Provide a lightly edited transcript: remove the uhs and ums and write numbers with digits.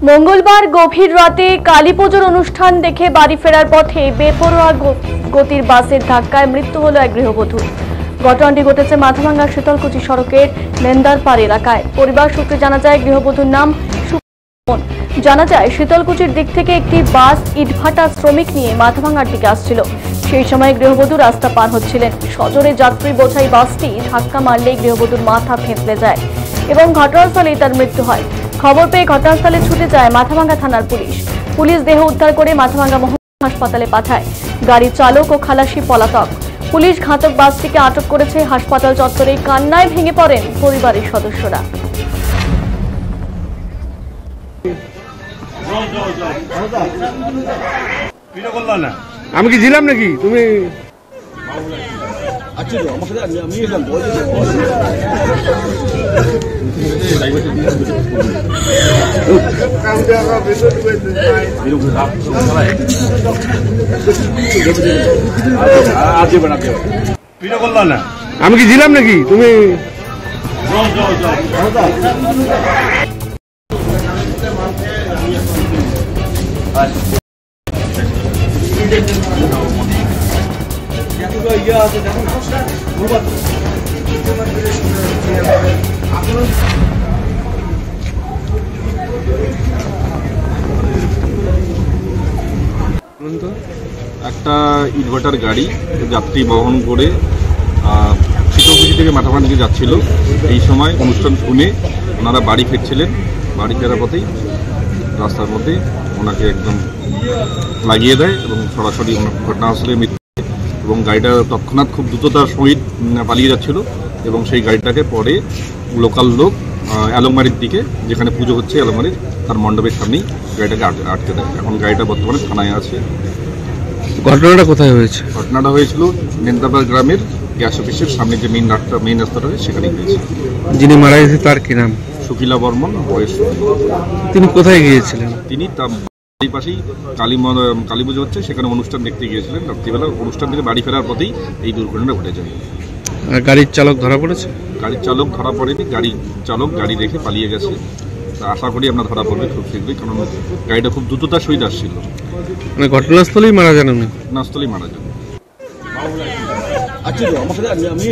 মঙ্গলবার গভীর রাতে কালী পুজোর অনুষ্ঠান দেখে বাড়ি ফেরার পথে বেপরোয়া গতির বাসের ধাক্কায় মৃত্যু হলো এক গৃহবধূর। ঘটনাটি ঘটেছে মাথাভাঙ্গা শীতলকুচি সড়কের নেন্দারপাড় এলাকায়। পরিবার সূত্রে জানা যায় গৃহবধূর নাম সুমন। জানা যায় শীতলকুচির দিক থেকে একটি বাস ইটভাটা শ্রমিক নিয়ে মাথাভাঙ্গার দিকে আসছিল। সেই সময় গৃহবধূ রাস্তা পার হচ্ছিলেন। সজোরে যাত্রী বোঝাই বাসটি ধাক্কা মারলেই গৃহবধূর মাথা থেঁতলে যায় এবং ঘটনাস্থলেই তার মৃত্যু হয়। খবর পেয়ে ঘটনাস্থলে ছুটে যায় মাথাভাঙ্গা থানার পুলিশ। পুলিশ দেহ উদ্ধার করে মাথাভাঙ্গা মহকুমা হাসপাতালে পাঠায়। গাড়ির চালক ও খালাসি পলাতক। পুলিশ ঘাতক বাসটিকে আটক করেছে। হাসপাতাল চত্বরে কান্নায় ভেঙে পড়েন পরিবারের সদস্যরা। আমি কি ছিলাম নাকি তুমি? আমি কি ছিলাম নাকি তুমি? একটা ইটভাটার গাড়ি যাত্রী বহন করে শীতলকুচি থেকে মাথাভাঙ্গা দিকে যাচ্ছিল। এই সময় অনুষ্ঠান শুনে ওনারা বাড়ি ফিরছিলেন। বাড়ি ফেরার পথেই রাস্তার মধ্যে ওনাকে একদম লাগিয়ে দেয় এবং সরাসরি ঘটনাস্থলে মৃত্যু। এবং গাড়িটা তৎক্ষণাৎ খুব দ্রুততার সহিত পালিয়ে যাচ্ছিল এবং সেই গাড়িটাকে পরে লোকাল লোক অ্যালংমারির দিকে, যেখানে পুজো হচ্ছে অ্যালংমারির, তার মণ্ডপের সামনেই গাড়িটাকে আটকে দেয়। এখন গাড়িটা বর্তমানে থানায় আছে। ঘটনাটা কোথায় হয়েছে? ঘটনাটা হয়েছিল নেন্দারপাড় গ্রামের গ্যাস অফিসের সামনে যে মেইন রাস্তাটা হয় সেখানেই হয়েছে। যিনি মারা গেছে তার কি নাম? সুকিলা বর্মন, বয়স। তিনি কোথায় গিয়েছিলেন? তিনি তার বাড়ির পাশেই কালী পুজো হচ্ছে সেখানে অনুষ্ঠান দেখতে গিয়েছিলেন। রাত্রিবেলা অনুষ্ঠান থেকে বাড়ি ফেরার পথেই এই দুর্ঘটনা ঘটে যায়। গাড়ির চালক ধরা পড়েছে? গাড়ির চালক ধরা পড়েনি। গাড়ির চালক গাড়ি রেখে পালিয়ে গেছে। আশা করি আমরা ধরা পড়বে খুব শীঘ্রই, কারণ গাড়িটা খুব দ্রুততার সহিত আসছিল। মানে ঘটনাস্থলেই মারা যান? ঘটনাস্থলেই মারা যান। আমি